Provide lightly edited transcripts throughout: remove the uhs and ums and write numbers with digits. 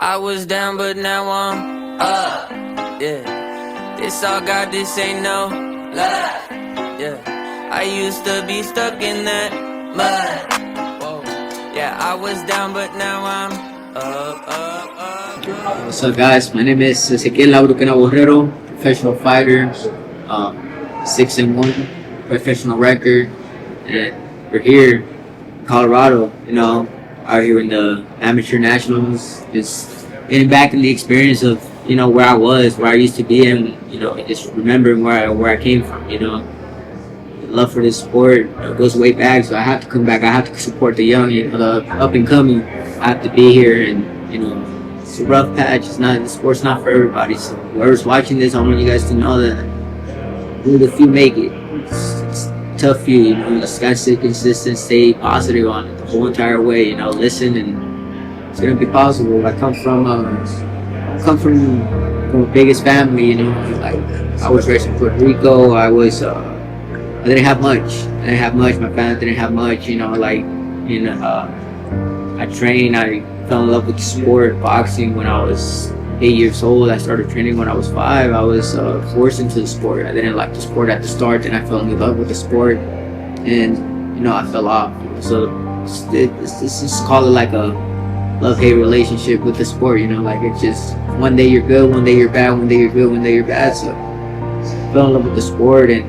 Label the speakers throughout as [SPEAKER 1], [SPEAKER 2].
[SPEAKER 1] I was down, but now I'm up. Yeah, this all God, this ain't no lie. Yeah, I used to be stuck in that mud. Whoa. Yeah, I was down, but now I'm up.
[SPEAKER 2] What's up, guys? My name is Ezequiel Bruquena Borrero, professional fighter, 6-1 professional record, and we're here in Colorado. Out here in the amateur nationals, just getting back in the experience of where I was, where I used to be, and just remembering where I came from. The love for this sport goes way back, so I have to come back. I have to support the young, the up and coming. I have to be here, and it's a rough patch. The sport's not for everybody. So whoever's watching this, I want you guys to know that only the few make it. It's tough few. You just gotta stay consistent, stay positive on it the whole entire way. Listen, and it's gonna be possible. I come from the biggest family. Like I was raised in Puerto Rico. I didn't have much. My family didn't have much. I trained. I fell in love with the sport, boxing, when I was 8 years old. I started training when I was 5. I was forced into the sport. I didn't like the sport at the start, then I fell in love with the sport, and I fell off. So it's just call it like a love-hate relationship with the sport. Like it's just one day you're good, one day you're bad, one day you're good, one day you're bad. So I fell in love with the sport and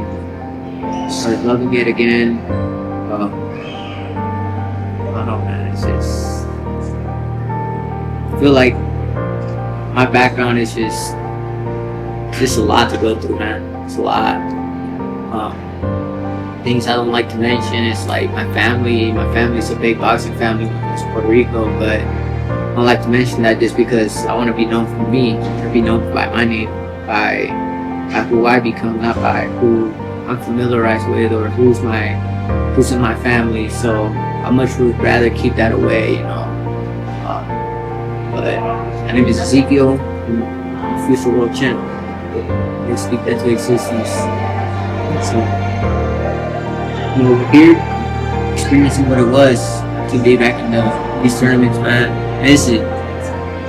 [SPEAKER 2] started loving it again. I don't know, man. It's just, I feel like my background is just a lot to go through, man. It's a lot. Things I don't like to mention. It's like my family. My family's a big boxing family. It's Puerto Rico, but I don't like to mention that just because I want to be known for me. I want to be known by my name, by who I become, not by who I'm familiarized with or who's in my family. So I much would rather keep that away, but my name is Ezequiel. I'm a future world champ. I speak that to existence. So we're here experiencing what it was to be back in these tournaments, man. I miss it.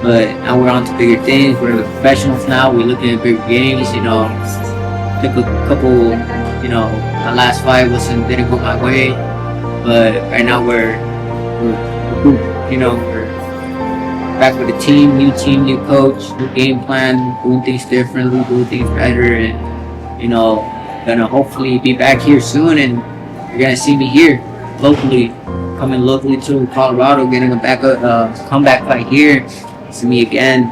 [SPEAKER 2] But now we're on to bigger things. We're the professionals now. We're looking at bigger games. Took a couple. My last fight didn't go my way, but right now we're back with a team, new coach, new game plan, doing things differently, doing things better, and gonna hopefully be back here soon, and you're gonna see me here locally, coming locally to Colorado, getting a comeback fight here. See me again.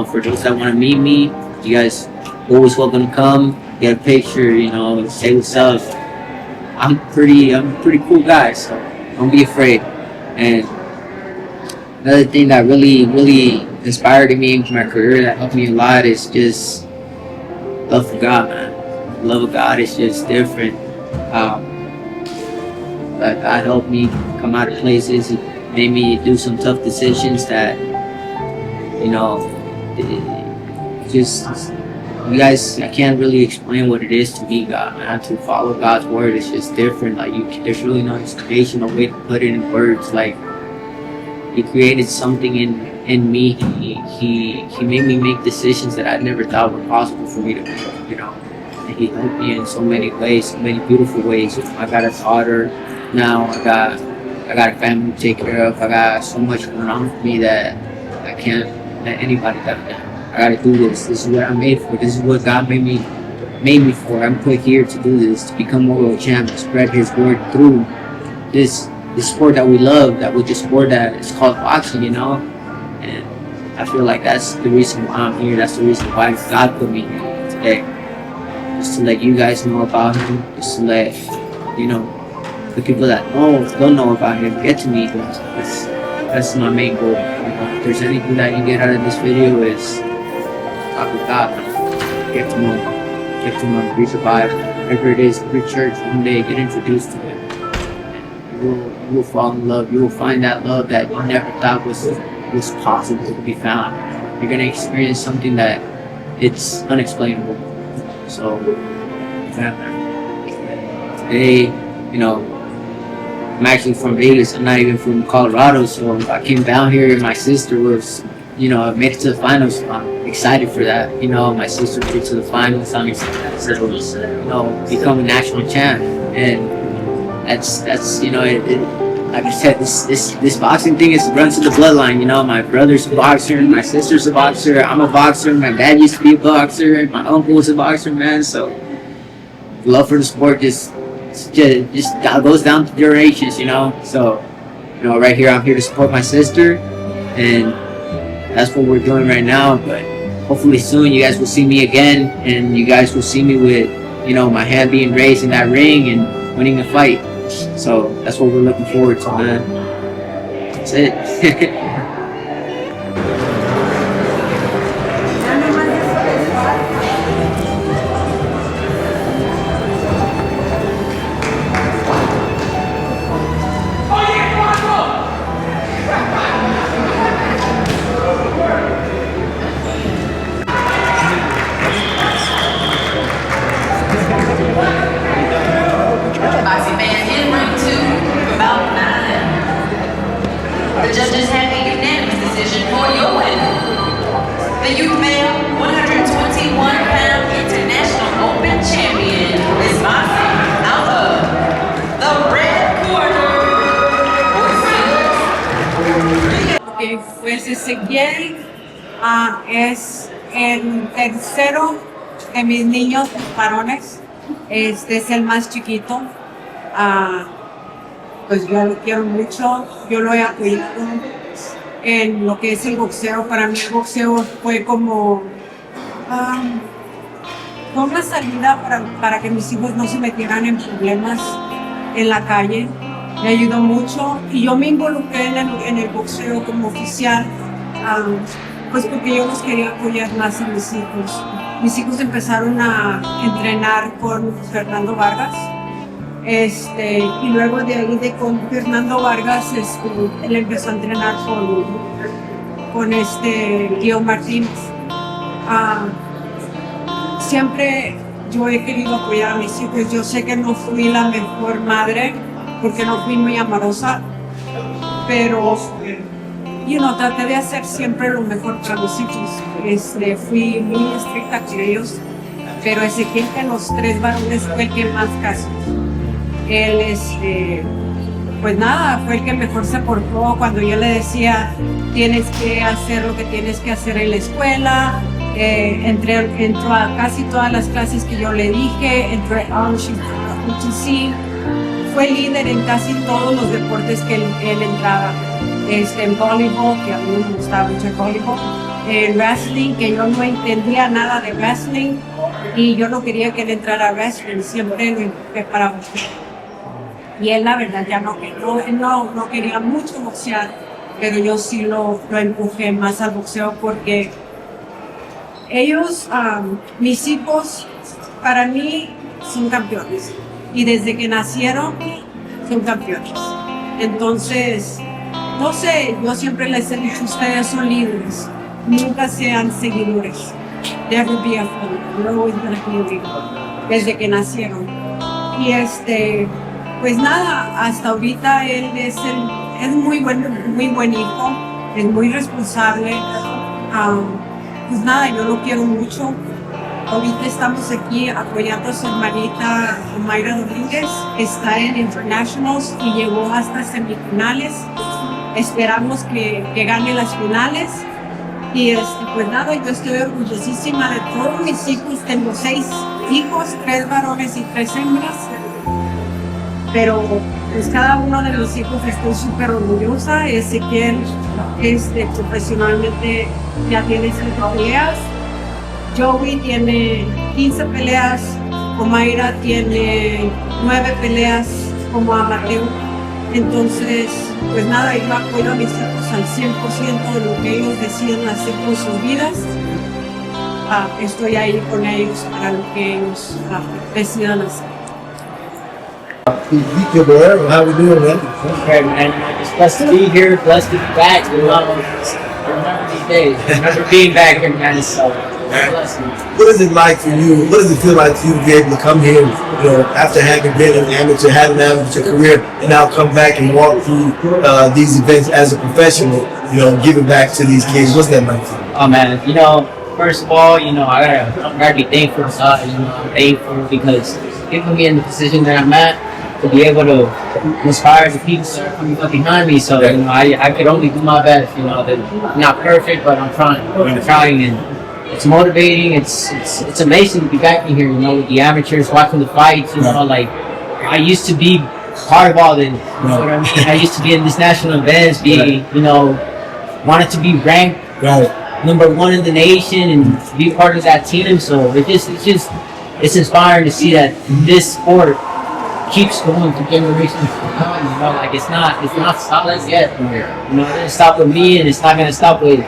[SPEAKER 2] For those that want to meet me, you guys always welcome to come. Get a picture, say what's up. I'm a pretty cool guy, so don't be afraid. And another thing that really inspired me in my career, that helped me a lot, is just love for God, man. Love of God is just different. That God helped me come out of places. It made me do some tough decisions that, you guys, I can't really explain what it is to me, God, man. To follow God's word, it's just different. Like there's really no explanation or way to put it in words. Like He created something in me. He made me make decisions that I never thought were possible for me to make. And He helped me in so many ways, so many beautiful ways. I got a daughter now. I got a family to take care of. I got so much going on for me that I can't let anybody down. I gotta do this. This is what I'm made for. This is what God made me for. I'm put here to do this, to become a world champ, to spread His word through this sport that we love, the sport that is called boxing, And I feel like that's the reason why I'm here. That's the reason why God put me here today. Just to let you guys know about Him. Just to let, the people that don't know about Him get to meet Him. That's my main goal. If there's anything that you get out of this video, is talk with God, get to know, be survived. Whatever it is, every church, one day get introduced to Him. And you will fall in love. You will find that love that you never thought was possible to be found. You're gonna experience something that it's unexplainable. So, today, I'm actually from Vegas. I'm not even from Colorado, so I came down here. My sister was I made it to the finals. So I'm excited for that. My sister made it to the finals. I'm excited to, become a national champ. And that's like I said, this boxing thing runs to the bloodline. My brother's a boxer, my sister's a boxer, I'm a boxer, my dad used to be a boxer, my uncle was a boxer, man. So love for the sport just goes down to generations. So right here, I'm here to support my sister, and that's what we're doing right now. But hopefully soon you guys will see me again, and you guys will see me with my hand being raised in that ring and winning the fight. So that's what we're looking forward to, man. That's it.
[SPEAKER 1] Boxing fans in ring two, about 9. The judges have a unanimous decision for your winner. The youth male 121-pound international open champion is boxing out of the red corner.
[SPEAKER 3] Okay, pues Ezequiel es el tercero de mis niños varones. Este es el más chiquito. Pues yo lo quiero mucho, yo lo he apoyado en lo que es el boxeo. Para mí el boxeo fue como una salida para que mis hijos no se metieran en problemas en la calle. Me ayudó mucho y yo me involucré en el boxeo como oficial, pues porque yo los quería apoyar más a mis hijos. Mis hijos empezaron a entrenar con Fernando Vargas. Y luego de ahí con Fernando Vargas, él empezó a entrenar con Guillermo Martínez. Siempre yo he querido apoyar a mis hijos. Yo sé que no fui la mejor madre porque no fui muy amorosa, pero traté de hacer siempre lo mejor para mis hijos. Fui muy estricta con ellos, pero Ezequiel, de los 3 varones, fue el que más caso. Él, pues nada, fue el que mejor se portó cuando yo le decía, tienes que hacer lo que tienes que hacer en la escuela. Entró a casi todas las clases que yo le dije, entró a UTC, fue líder en casi todos los deportes que él entraba. En voleibol, que a mí me gustaba mucho el voleibol, en wrestling, que yo no entendía nada de wrestling y yo no quería que él entrara a wrestling, siempre lo empujé para boxear. Y él, la verdad, ya no quería mucho boxear, pero yo sí lo empujé más al boxeo porque ellos, mis hijos, para mí son campeones y desde que nacieron son campeones. Entonces, no sé, yo siempre les he dicho, ustedes son líderes, nunca sean seguidores. Never be a follower, you're always gonna be a leader. Desde que nacieron. Y pues nada, hasta ahorita él es muy buen hijo, es muy responsable. Pues nada, yo lo quiero mucho. Ahorita estamos aquí apoyando a su hermanita Mayra Domínguez, está en Internationals y llegó hasta semifinales. Esperamos que gane las finales. Y pues nada, yo estoy orgullosísima de todos mis hijos. Tengo 6 hijos, 3 varones y 3 hembras. Pero pues cada uno de mis hijos estoy súper orgullosa. Ezequiel profesionalmente ya tiene 5 peleas. Joey tiene 15 peleas. Omaira tiene 9 peleas como amateur. Entonces, pues nada, yo apoyo a mis hijos al 100% de lo que ellos decidan hacer con sus vidas. Estoy ahí con ellos para lo que ellos decidan hacer.
[SPEAKER 4] Ezequiel Borrero, how we doing, man?
[SPEAKER 2] Okay, man. Just blessed to be here, blessed to be back. Remember these days. Remember being back here, man. So
[SPEAKER 4] What is it like for you? What does it feel like for you to be able to come here, after having been an amateur, having an amateur career, and now come back and walk through these events as a professional, giving back to these kids? What's that like for you?
[SPEAKER 2] Oh man, first of all, I'm gotta be thankful to God. I'm thankful because it put me in the position that I'm at to be able to inspire the people that are coming up behind me. So I could only do my best. I'm not perfect, but I'm trying. And it's motivating. It's amazing to be back in here. With the amateurs watching the fights. Like I used to be part of all this. You know what I mean? I used to be in these national events, wanted to be ranked.
[SPEAKER 4] Right.
[SPEAKER 2] #1 in the nation and be part of that team. So it's inspiring to see that this sport keeps going for generations to come. Like it's not stopped yet. It didn't stop with me, and it's not gonna stop with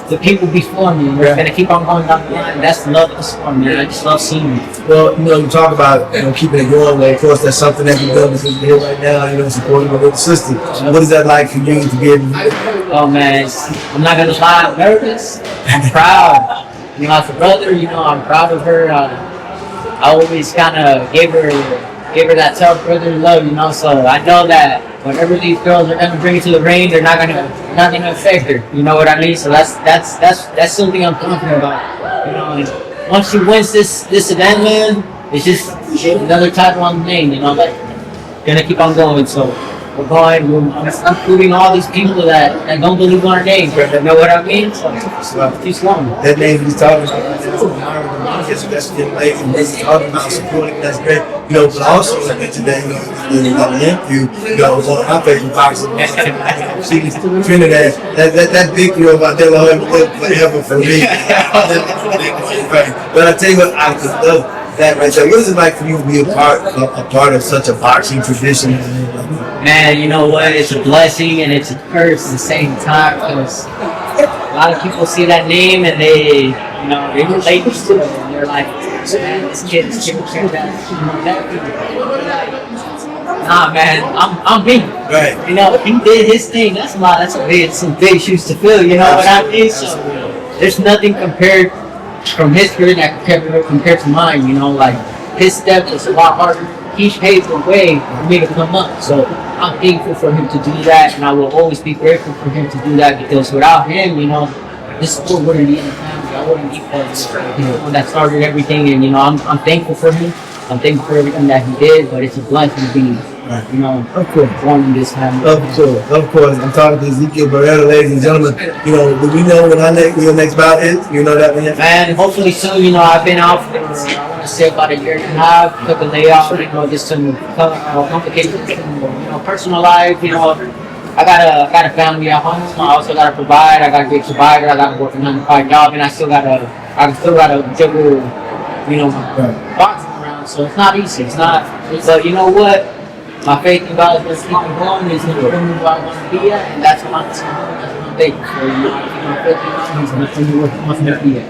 [SPEAKER 2] the people before me. We're gonna keep on going down the line. That's the love of the sport, man. I just love seeing it.
[SPEAKER 4] Well, you talk about keeping it going. Well, of course, that's something that we're doing because we're here right now. Supporting my little sister. What is that like for you to be able to do that?
[SPEAKER 2] Oh man, I'm not gonna lie. I'm nervous. I'm proud. As a brother, I'm proud of her. I always kind of gave her that tough brother love, So I know that whatever these girls are gonna bring to the ring, they're not gonna affect her. You know what I mean? So that's something I'm confident about. And once she wins this event, man, it's just another title on the name. Like gonna keep on going. So we're going. I'm including all these people that don't believe in our name. You know what I mean? So keep slowing.
[SPEAKER 4] That name he's talking about, that's the lady he's talking about supporting. That's great. But also today, one of my favorite boxers, she's Trinidad. That big girl about that forever for me. But I tell you what, I just love that right there. What is it like for you to be a part of such a boxing tradition?
[SPEAKER 2] Man, you know what? It's a blessing and it's a curse at the same time because a lot of people see that name and they relate to it and they're like, man, this kid's that. Nah, man, I'm me.
[SPEAKER 4] Right.
[SPEAKER 2] He did his thing. That's some big shoes to fill. You know what I mean? So there's nothing compared from his career that compared to mine. Like his step is a lot harder. He paved the way for me to come up. So I'm thankful for him to do that, and I will always be grateful for him to do that because without him, this sport wouldn't be in the family. I wouldn't be part of this, that started everything. And I'm thankful for him. I'm thankful for everything that he did. But it's a blessing to be,
[SPEAKER 4] of course,
[SPEAKER 2] born in this family.
[SPEAKER 4] Of course. I'm talking to Ezequiel Borrero, ladies and gentlemen. Do we know when your next bout is? You know that,
[SPEAKER 2] man? Hopefully soon. I've been out for say about a year and a half, took a layoff, just some complications, personal life, I got a family at home, I also gotta provide, I gotta be a provider, I gotta work a 9-to-5 job, and I still gotta juggle, boxing around, so it's not easy, but you know what, my faith in God is gonna keep me going, is gonna bring me where I wanna be at, and that's what I'm thankful for,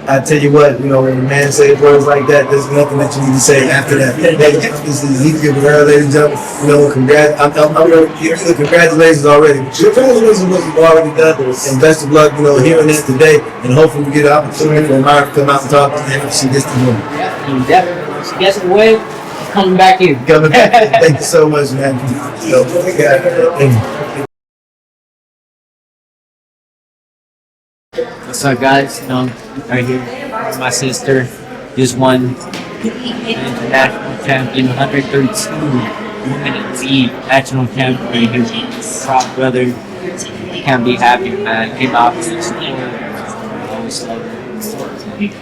[SPEAKER 4] I tell you what, when a man says words like that, there's nothing that you need to say after that. This is Ezequiel Borrero, ladies and gentlemen. Congrats. I'm going to give you the congratulations already. Congratulations on what you've already done, and best of luck, hearing this today, and hopefully we get an opportunity for Myra to come out and talk to him if she gets to win.
[SPEAKER 2] Definitely. If she gets to win, coming back here.
[SPEAKER 4] Thank you so much, man.
[SPEAKER 2] What's up, guys? Right here, my sister just won international champion, 132 women in the league, national champion. Right here, proud brother. Can't be happier, man. Came out with this sport. I always love it.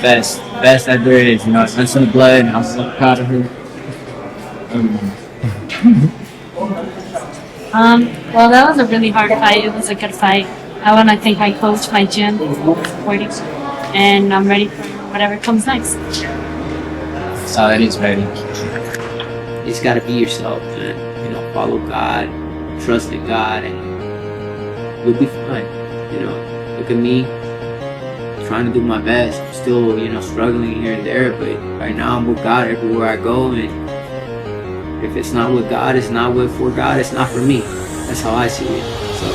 [SPEAKER 2] Best that there is. It's in the blood. I'm so proud of her.
[SPEAKER 5] Well, that was a really hard fight. It was a good fight. I want to thank my coach, my gym, for supporting, and I'm ready for whatever comes next.
[SPEAKER 2] So it is ready. You just gotta be yourself, man. Follow God, trust in God, and you'll be fine. Look at me, trying to do my best. I'm still, struggling here and there, but right now I'm with God everywhere I go, and if it's not with God, it's not for God, it's not for me. That's how I see it. So